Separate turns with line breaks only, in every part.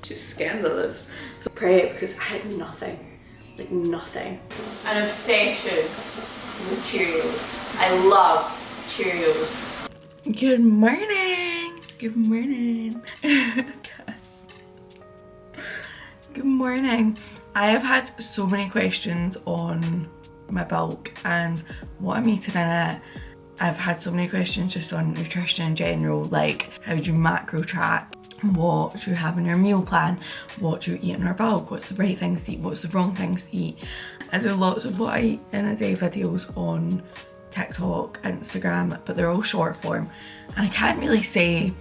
She's scandalous. So pray because I had nothing, like nothing. An obsession with Cheerios. I love Cheerios. Good morning. Good morning. Good morning. I have had so many questions on my bulk and what I'm eating in it. I've had so many questions just on nutrition in general, like how do you macro track, what do you have in your meal plan, what do you eat in your bulk, what's the right things to eat, what's the wrong things to eat. I do lots of what I eat in a day videos on TikTok, Instagram, but they're all short form and I can't really say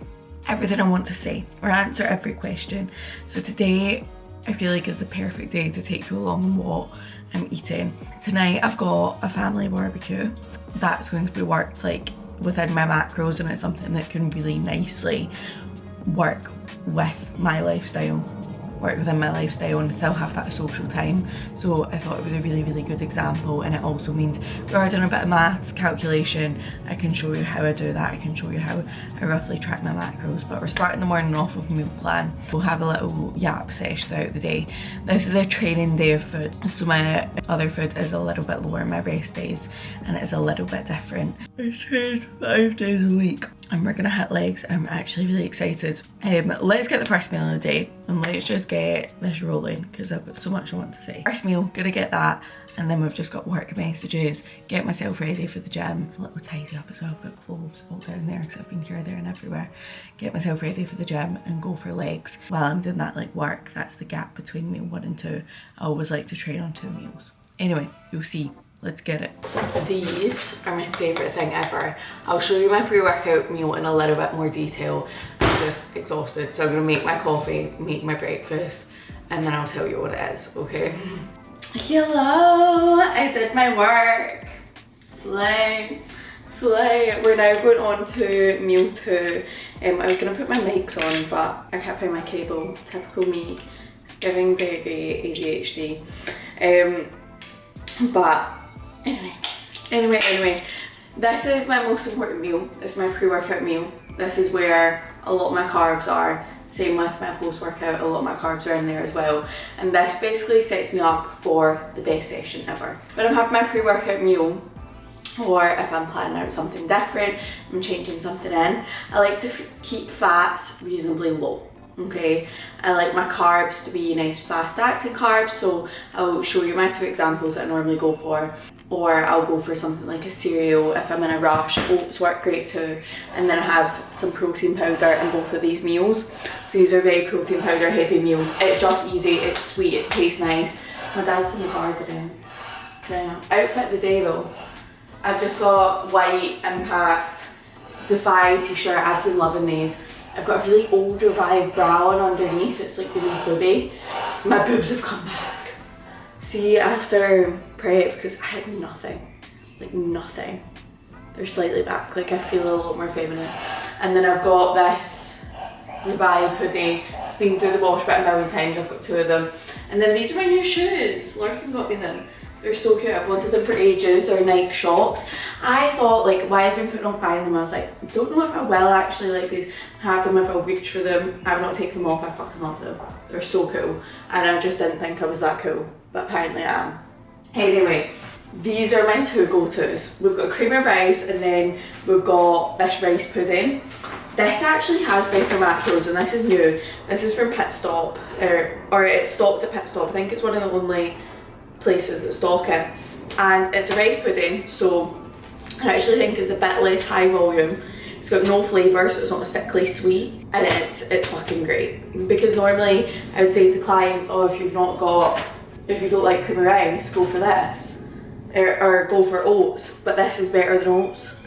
everything I want to say or answer every question. So today I feel like is the perfect day to take you along on what I'm eating. Tonight I've got a family barbecue. That's going to be worked like within my macros and it's something that can really nicely work with my lifestyle, work within my lifestyle and still have that social time. So I thought it was a really, really good example, and it also means we are doing a bit of maths, calculation. I can show you how I do that. I can show you how I roughly track my macros, but we're starting the morning off with meal plan. We'll have a little yap session throughout the day. This is a training day of food, so my other food is a little bit lower, my rest days, and it's a little bit different. I train 5 days a week and we're gonna hit legs. I'm actually really excited. Let's get the first meal of the day and let's just get this rolling because I've got so much I want to say. First meal, gonna get that, and then we've just got work messages, get myself ready for the gym, a little tidy up as well. I've got clothes all down there because I've been here, there and everywhere. Get myself ready for the gym and go for legs. While I'm doing that like work, that's the gap between meal 1 and 2. I always like to train on 2 meals. Anyway, you'll see. Let's get it. These are my favourite thing ever. I'll show you my pre-workout meal in a little bit more detail. I'm just exhausted, so I'm gonna make my coffee, make my breakfast, and then I'll tell you what it is, okay? Hello, I did my work. Slay, slay. We're now going on to meal 2. I was gonna put my mics on, but I can't find my cable. Typical me. It's giving very ADHD. But anyway, this is my most important meal. This is my pre-workout meal. This is where a lot of my carbs are. Same with my post-workout, a lot of my carbs are in there as well. And this basically sets me up for the best session ever. When I'm having my pre-workout meal, or if I'm planning out something different, I'm changing something in, I like to keep fats reasonably low. Okay, I like my carbs to be nice fast acting carbs, so I'll show you my 2 examples that I normally go for, or I'll go for something like a cereal if I'm in a rush. Oats work great too, and then I have some protein powder in both of these meals. So these are very protein powder heavy meals. It's just easy, it's sweet, it tastes nice. My dad's doing the gardening. Now, outfit of the day though, I've just got white Impact Defy t-shirt. I've been loving these. I've got a really old Revive bra on underneath, it's like really booby. My boobs have come back. See, after prep, because I had nothing, like nothing. They're slightly back, like I feel a lot more feminine. And then I've got this Revive hoodie. It's been through the wash about a million times, I've got 2 of them. And then these are my new shoes. Larkin got me them. They're so cute, I've wanted them for ages. They're Nike Shox. I thought like why I've been putting off buying them, I was like, I don't know if I will actually like these, have them if I'll reach for them. I've not taken them off, I fucking love them. They're so cool. And I just didn't think I was that cool, but apparently I am. Anyway, these are my 2 go-tos. We've got cream of rice and then we've got this rice pudding. This actually has better macros and this is new. This is from Pit Stop, or it's stocked at Pit Stop. I think it's one of the only places that stock it, and it's a rice pudding, so I actually think it's a bit less high volume. It's got no flavour, so it's not sickly sweet, and it's fucking great. Because normally I would say to clients, oh, if you don't like cream of rice, go for this, or go for oats, but this is better than oats.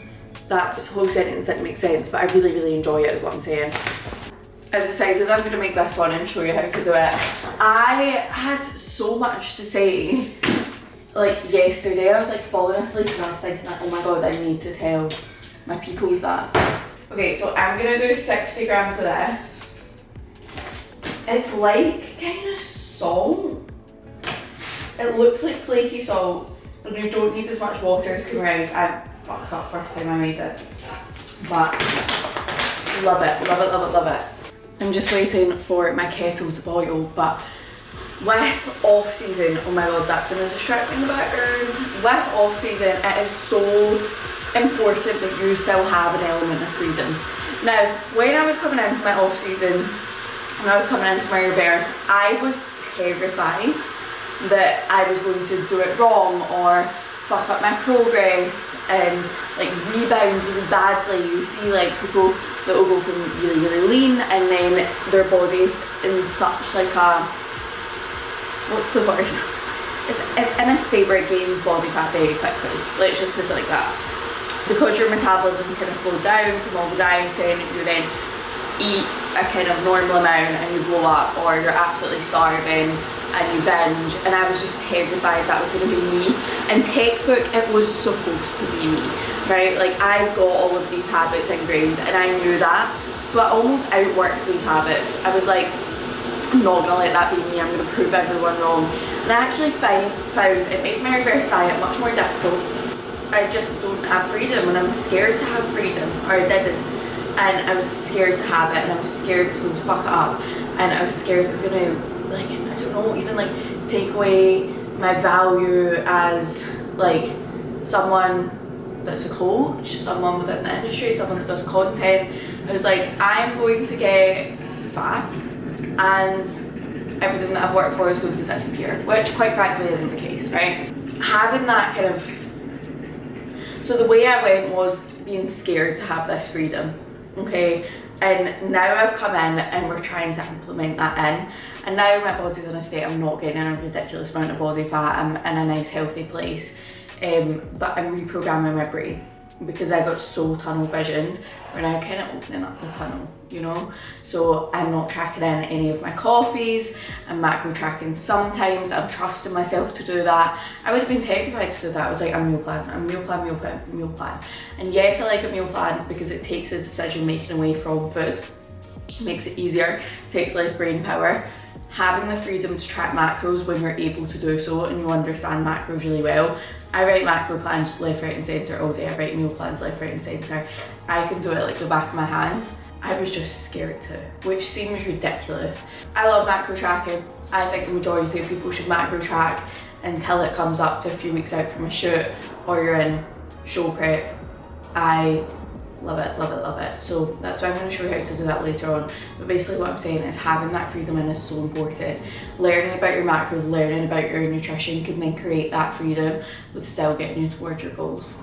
That whole sentence didn't make sense, but I really, really enjoy it is what I'm saying. I've decided I'm going to make this one and show you how to do it. I had so much to say, like yesterday I was like falling asleep and I was thinking like, oh my god, I need to tell my peoples that. Okay, so I'm going to do 60 grams of this. It's like kind of salt. It looks like flaky salt, but you don't need as much water as cream rice. I fucked up first time I made it, but love it, love it, love it, love it. I'm just waiting for my kettle to boil, but with off season, oh my god, that's gonna distract me in the background. With off season, it is so important that you still have an element of freedom. Now, when I was coming into my off season, when I was coming into my reverse, I was terrified that I was going to do it wrong or fuck up my progress and like rebound really badly. You see like people that will go from really, really lean and then their body's in such like a, what's the word? It's in a state where it gains body fat very quickly. Let's just put it like that. Because your metabolism's kind of slowed down from all the dieting, you then eat a kind of normal amount and you blow up, or you're absolutely starving and you binge. And I was just terrified that was going to be me. In textbook, it was supposed to be me, right? Like I've got all of these habits ingrained and I knew that. So I almost outworked these habits. I was like, I'm not going to let that be me, I'm going to prove everyone wrong. And I actually found it made my reverse diet much more difficult. I just don't have freedom and I'm scared to have freedom, or I didn't. And I was scared to have it and I was scared it was going to fuck it up. And I was scared it was going to, like, I don't know, even like take away my value as like someone that's a coach, someone within the industry, someone that does content. I was like, I'm going to get fat and everything that I've worked for is going to disappear, which quite frankly isn't the case, right? Having that kind of, so the way I went was being scared to have this freedom, okay? And now I've come in and we're trying to implement that in, and now my body's in a state, I'm not getting a ridiculous amount of body fat, I'm in a nice healthy place, but I'm reprogramming my brain because I got so tunnel visioned. We're now kind of opening up the tunnel, you know? So I'm not tracking in any of my coffees, I'm macro tracking sometimes, I'm trusting myself to do that. I would have been terrified to do that. I was like, I'm meal plan, meal plan. And yes, I like a meal plan because it takes the decision making away from food, makes it easier, takes less brain power. Having the freedom to track macros when you're able to do so and you understand macros really well. I write macro plans left, right and centre all day. I write meal plans left, right and centre. I can do it like the back of my hand. I was just scared to, which seems ridiculous. I love macro tracking. I think the majority of people should macro track until it comes up to a few weeks out from a shoot or you're in show prep. I love it, love it, love it. So that's why I'm going to show you how to do that later on. But basically what I'm saying is having that freedom in is so important. Learning about your macros, learning about your nutrition can then create that freedom with still getting you towards your goals.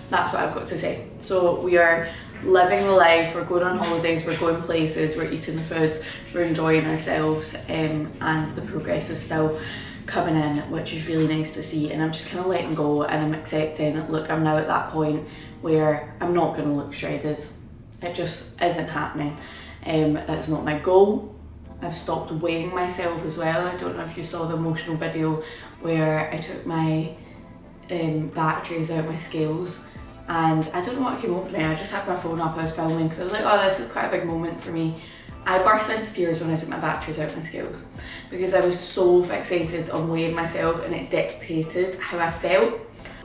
That's what I've got to say. So we are living the life, we're going on holidays, we're going places, we're eating the foods, we're enjoying ourselves, and the progress is still coming in, which is really nice to see. And I'm just kind of letting go and I'm accepting, look, I'm now at that point where I'm not going to look shredded. It just isn't happening. That's not my goal. I've stopped weighing myself as well. I don't know if you saw the emotional video where I took my batteries out my scales, and I don't know what came over me. I just had my phone up, I was filming because I was like, oh, this is quite a big moment for me. I burst into tears when I took my batteries out my scales because I was so fixated on weighing myself, and it dictated how I felt.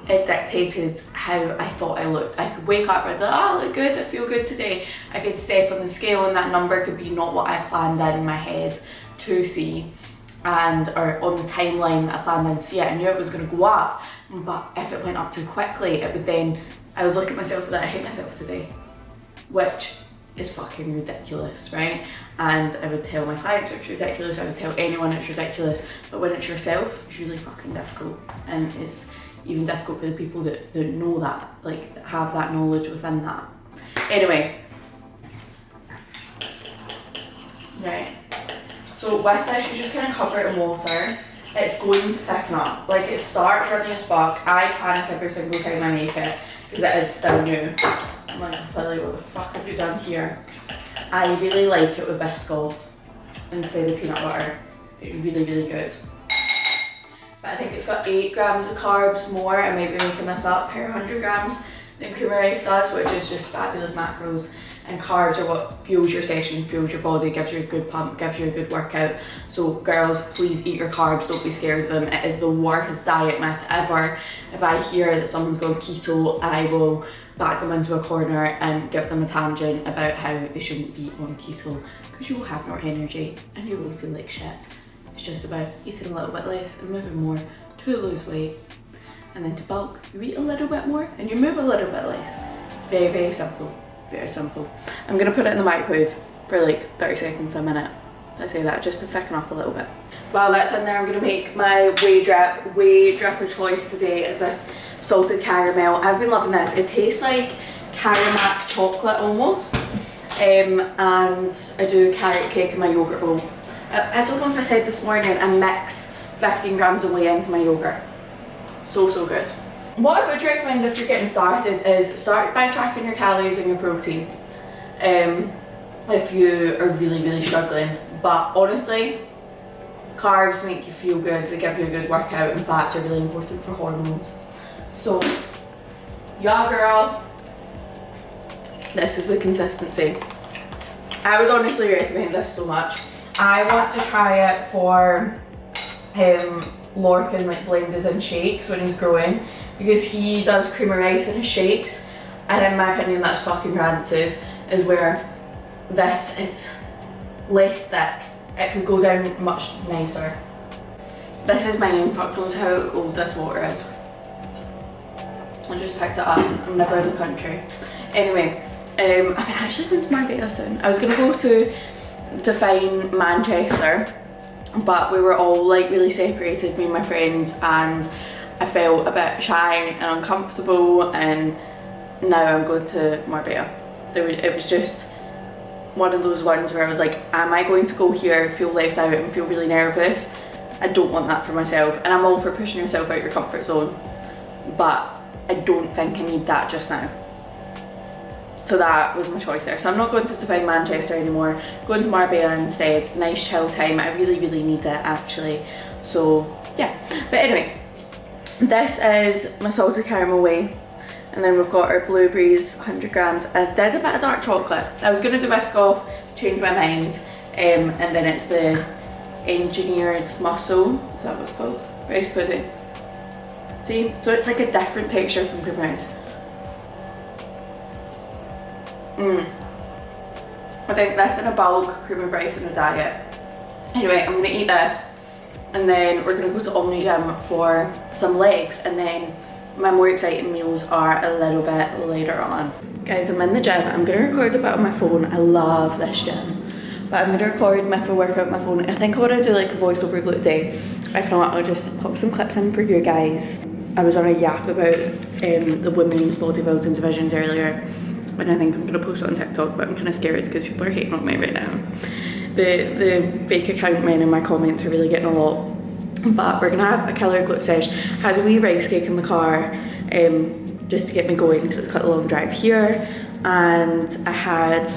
It dictated how I thought I looked. I could wake up and be like, oh, I look good, I feel good today. I could step on the scale and that number could be not what I planned in my head to see, or on the timeline that I planned in to see it. I knew it was going to go up, but if it went up too quickly, I would look at myself and be like, I hate myself today, which is fucking ridiculous, right? And I would tell my clients it's ridiculous, I would tell anyone it's ridiculous, but when it's yourself, it's really fucking difficult. And it's even difficult for the people that know that, like that have that knowledge within that. Anyway, right, so with this you just kind of cover it in water. It's going to thicken up, like it starts running as fuck. I panic every single time I make it because it is still new. I'm like, Lily, what the fuck have you done here? I really like it with Biscoff instead of peanut butter. It's really, really good. But I think it's got 8 grams of carbs more, I might be making this up, per 100 grams than cream of rice does, which is just fabulous macros. And carbs are what fuels your session, fuels your body, gives you a good pump, gives you a good workout. So girls, please eat your carbs, don't be scared of them. It is the worst diet myth ever. If I hear that someone's gone keto, I will back them into a corner and give them a tangent about how they shouldn't be on keto because you will have more energy and you will feel like shit. It's just about eating a little bit less and moving more to lose weight. And then to bulk, you eat a little bit more and you move a little bit less. Very, very simple. Very simple. I'm gonna put it in the microwave for like 30 seconds to a minute. I say that just to thicken up a little bit. While that's in there, I'm gonna make my whey drip of choice today is this salted caramel. I've been loving this. It tastes like caramel chocolate almost. And I do carrot cake in my yogurt bowl. I don't know if I said this morning, I mix 15 grams of whey into my yogurt. So good. What I would recommend if you're getting started is start by tracking your calories and your protein. If you are really struggling. But honestly, carbs make you feel good, they give you a good workout, and fats are really important for hormones. So, yeah girl, this is the consistency. I would honestly recommend this so much. I want to try it for Lorcan, like blended in shakes when he's growing, because he does cream of rice in his shakes, and in my opinion that's fucking rancid, is where this is less thick. It could go down much nicer. This is mine, fuck knows how old this water is. I just picked it up, I'm never in the country. Anyway, I'm actually going to Marbella soon. I was going to go to Define Manchester, but we were all like really separated, me and my friends, and I felt a bit shy and uncomfortable, and now I'm going to Marbella. It was just one of those ones where I was like, am I going to go here, feel left out and feel really nervous? I don't want that for myself, and I'm all for pushing yourself out your comfort zone, but I don't think I need that just now. So that was my choice there. So I'm not going to Define Manchester anymore, going to Marbella instead. Nice chill time, I really need it actually. So yeah, but anyway, this is my salted caramel whey. And then we've got our blueberries, 100 grams. I did a bit of dark chocolate. I was gonna do Biscoff, changed my mind. And then it's the engineered mussel, is that what it's called? Rice pudding. See, so it's like a different texture from cream rice. I think this in a bulk, cream of rice in a diet. Anyway, I'm gonna eat this, and then we're gonna go to Omni Gym for some legs, and then my more exciting meals are a little bit later on. Guys, I'm in the gym. I'm gonna record a bit on my phone. I love this gym. But I'm gonna record my full workout on my phone. I think I wanna do like a voiceover glue today. If not, I'll just pop some clips in for you guys. I was on a yap about the women's bodybuilding divisions earlier, and I think I'm gonna post it on TikTok, but I'm kinda scared because people are hating on me right now. The fake account men in my comments are really getting a lot. But we're gonna have a killer glute sesh. I had a wee rice cake in the car just to get me going because it's quite a long drive here, and I had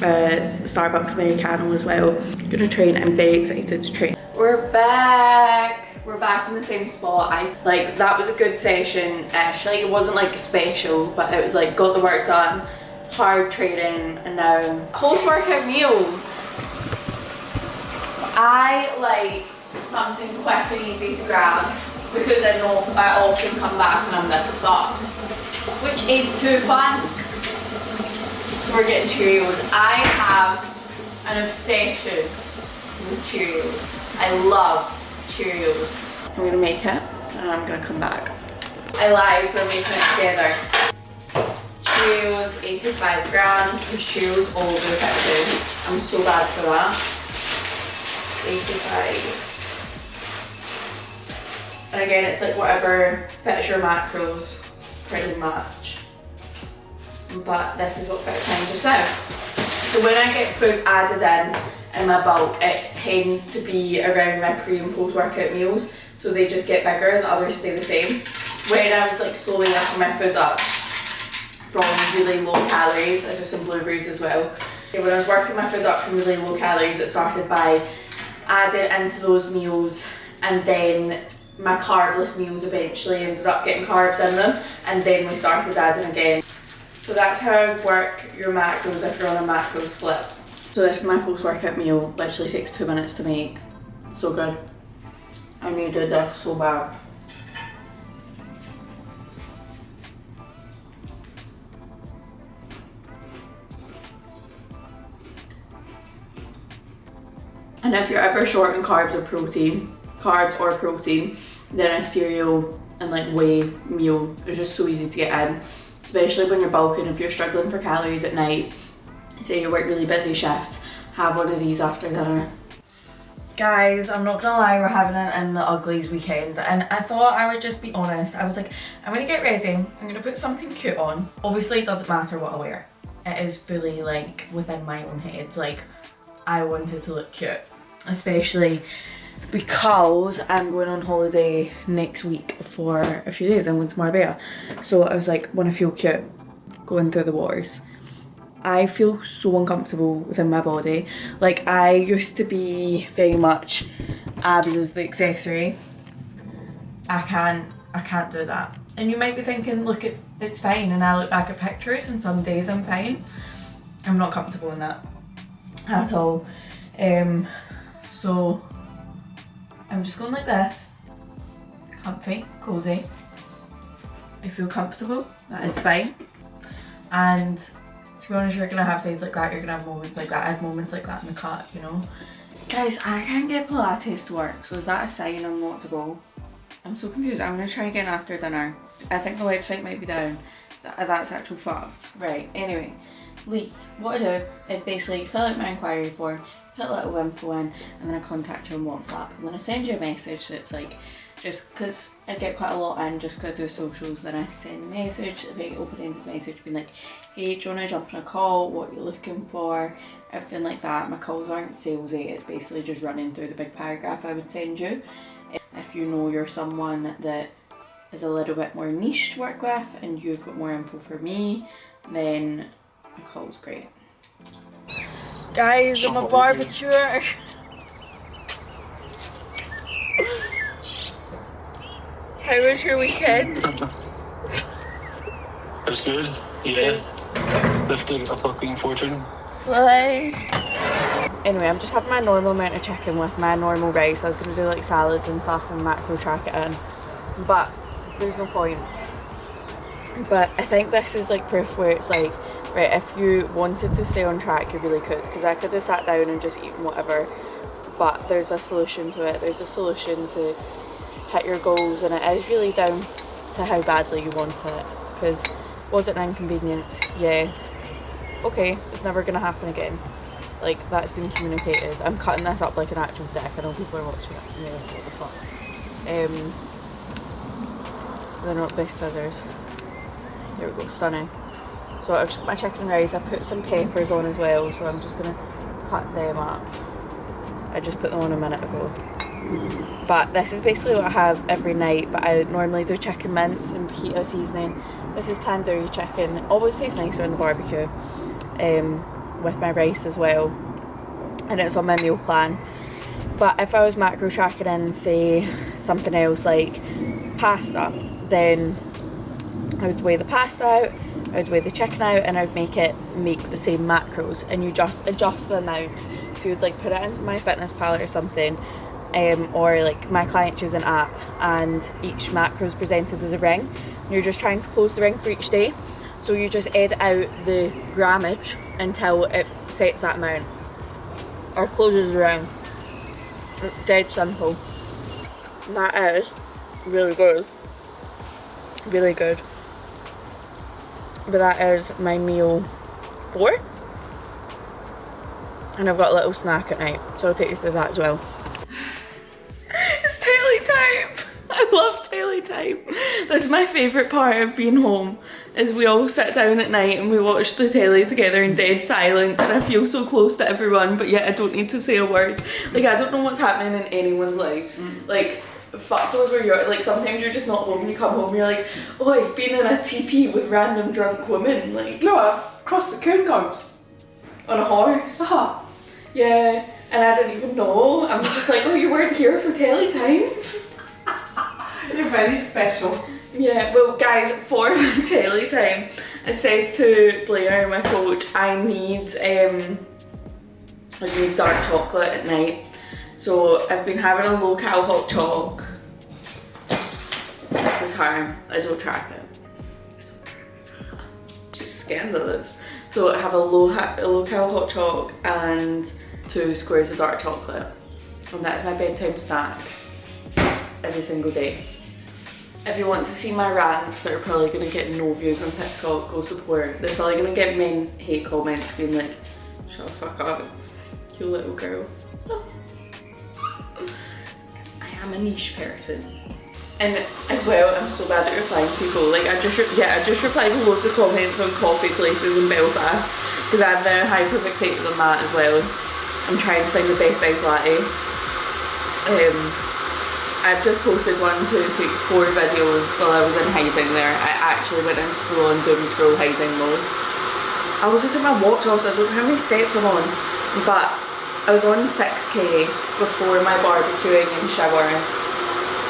a Starbucks Americano as well. Gonna train, I'm very excited to train. We're back in the same spot. That was a good session-ish. Like, it wasn't like special, but it was like got the work done, hard training, and now post-workout meal. I like something quick and easy to grab because I know I often come back and I'm this fucked, which ain't too fun. So we're getting Cheerios. I have an obsession with Cheerios. I love Cheerios. I'm gonna make it and I'm gonna come back. I lied, we're making it together. Cheerios, 85 grams, because Cheerios all over the picture. I'm so bad for that. 85. And again, it's like whatever fits your macros pretty much. But this is what fits mine just now. So when I get food added in my bulk, it tends to be around my pre and post workout meals. So they just get bigger and the others stay the same. When I was like slowly working my food up from really low calories, I do some blueberries as well. When I was working my food up from really low calories, it started by adding into those meals, and then my carbless meals eventually ended up getting carbs in them, and then we started adding again. So that's how I work your macros if you're on a macro split. So this is my post-workout meal, literally takes 2 minutes to make. So good. I needed this so bad. And if you're ever short on carbs or protein, then a cereal and like whey meal is just so easy to get in, especially when you're bulking. If you're struggling for calories at night, say you work really busy shifts, have one of these after dinner. Guys, I'm not gonna lie, we're having it in the uglies weekend, and I thought I would just be honest. I was like, I'm gonna get ready, I'm gonna put something cute on. Obviously it doesn't matter what I wear. It is fully like within my own head, like I wanted to look cute, especially because I'm going on holiday next week for a few days. I'm going to Marbella, so I was like, want to feel cute going through the waters. I feel so uncomfortable within my body. Like, I used to be very much abs as the accessory. I can't do that. And you might be thinking, look, it's fine, and I look back at pictures and some days I'm fine. I'm not comfortable in that at all. So I'm just going like this. Comfy, cozy. I feel comfortable, that is fine. And to be honest, you're gonna have days like that, you're gonna have moments like that. I had moments like that in the cut, you know. Guys, I can't get Pilates to work, so is that a sign I'm not to go? I'm so confused. I'm gonna try again after dinner. I think the website might be down. That's actual fact. Right, anyway. Leads. What I do is basically fill out my inquiry form, put a little info in, and then I contact you on WhatsApp. And then I send you a message that's like, just because I get quite a lot in, just because I do socials, then I send a message, a very open-ended message being like, hey, do you want to jump on a call, what you're looking for, everything like that. My calls aren't salesy, it's basically just running through the big paragraph I would send you. If you know you're someone that is a little bit more niche to work with and you've got more info for me, then my call's great. Guys, I'm a barbecuer. How was your weekend?
It's good, yeah. Lifting a fucking fortune.
Slay. Anyway, I'm just having my normal amount of chicken with my normal rice. I was going to do like salads and stuff and macro track it in, but there's no point. But I think this is like proof where it's like, right, if you wanted to stay on track, you really could, because I could have sat down and just eaten whatever, but there's a solution to it. There's a solution to hit your goals, and it is really down to how badly you want it. Because was it an inconvenience? Yeah. Okay, it's never going to happen again. Like, that's been communicated. I'm cutting this up like an actual dick. I know people are watching it. Yeah, what the fuck. They're not best scissors. There we go, stunning. So I've just got my chicken and rice. I put some peppers on as well, so I'm just going to cut them up. I just put them on a minute ago. But this is basically what I have every night, but I normally do chicken mince and fajita seasoning. This is tandoori chicken. It always tastes nicer on the barbecue, with my rice as well, and it's on my meal plan. But if I was macro tracking in, say, something else like pasta, then I would weigh the pasta out, I would weigh the chicken out, and I would make the same macros, and you just adjust the amount. So you'd like put it into MyFitnessPal or something, or like my clients use an app, and each macro is presented as a ring, and you're just trying to close the ring for each day. So you just edit out the grammage until it sets that amount or closes the ring. Dead simple. And that is really good. Really good. But that is my meal 4. And I've got a little snack at night, so I'll take you through that as well. It's telly time! I love telly time. That's my favourite part of being home, is we all sit down at night and we watch the telly together in dead silence, and I feel so close to everyone, but yet I don't need to say a word. Like, I don't know what's happening in anyone's lives. Like, fuck those where you're, like, sometimes you're just not home and you come home and you're like, oh, I've been in a TP with random drunk women. Like, no, I've crossed the Cairn Curbs on a horse. Yeah, and I didn't even know. I'm just like, oh, you weren't here for telly time?
You're very special.
Yeah, well guys, for my telly time, I said to Blair, my coach, I need dark chocolate at night. So I've been having a low-cal hot choc. This is her, I don't track it. She's scandalous. So I have a low-cal hot choc and 2 squares of dark chocolate. and that is my bedtime snack every single day. If you want to see my rants that are probably going to get no views on TikTok, go support. They're probably going to get men hate comments being like, shut the fuck up, you little girl. I am a niche person. And as well, I'm so bad at replying to people. Like I just replied to loads of comments on coffee places in Belfast because I've now hyper-fixated on that as well. I'm trying to find the best iced latte. I've just posted 1, 2, 3, 4 videos while I was in hiding there. I actually went into full-on doom scroll hiding mode. I was just at my watch also, I don't know how many steps I'm on, but I was on 6k before my barbecuing and showering,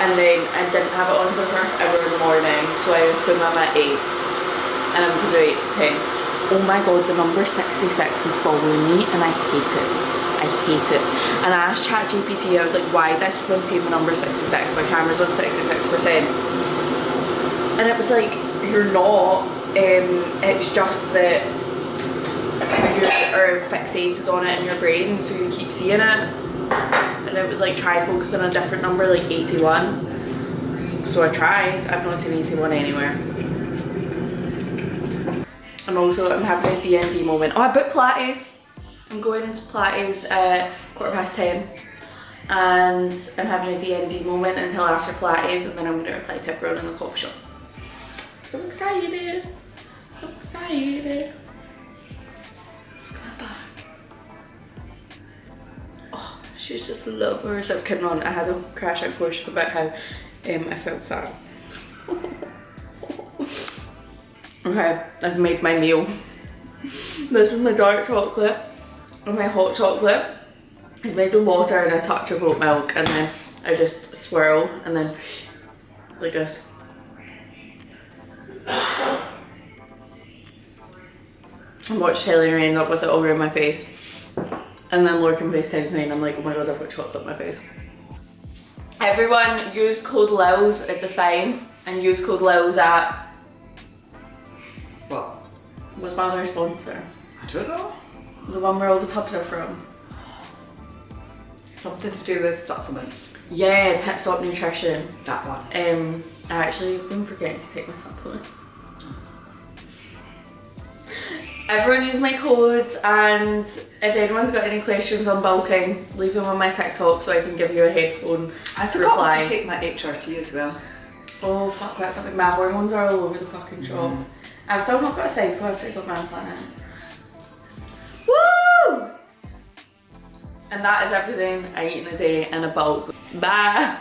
and then I didn't have it on for the first hour in the morning, so I assume I'm at 8, and I'm to do 8 to 10. Oh my god, the number 66 is following me and I hate it. I hate it. And I asked ChatGPT, I was like, why do I keep on seeing the number 66? My camera's on 66%. And it was like, you're not. It's just that you are fixated on it in your brain, so you keep seeing it. And it was like, try focusing on a different number, like 81. So I tried. I've not seen 81 anywhere. And also, I'm having a D&D moment. Oh, I booked Pilates. I'm going into Pilates at 10:15 and I'm having a D&D moment until after Pilates, and then I'm going to reply to everyone in the coffee shop. So excited! So excited! Come back. Oh, she's just lovers. I'm kidding on. I had a crash out course about how I felt fat. Okay, I've made my meal. This is my dark chocolate. And my hot chocolate is made with water and a touch of oat milk, and then I just swirl and then like this. And watch telly and I end up with it all around my face. And then Laura can FaceTimes me and I'm like, oh my god, I've got chocolate in my face. Everyone use code LILS at Define and use code LILS at...
What?
What's my other sponsor?
I don't know.
The one where all the tubs are from.
Something to do with supplements.
Yeah, Pit Stop Nutrition.
That one.
I actually have been forgetting to take my supplements. Everyone use my codes, and if anyone's got any questions on bulking, leave them on my TikTok so I can give you a headphone
I
to
forgot
reply.
to take my HRT as well.
Oh fuck, that's something. My hormones are all over the fucking shop. I've still not got a cycle after I got my implant in. Woo! And that is everything I eat in a day in a bulk. Bye!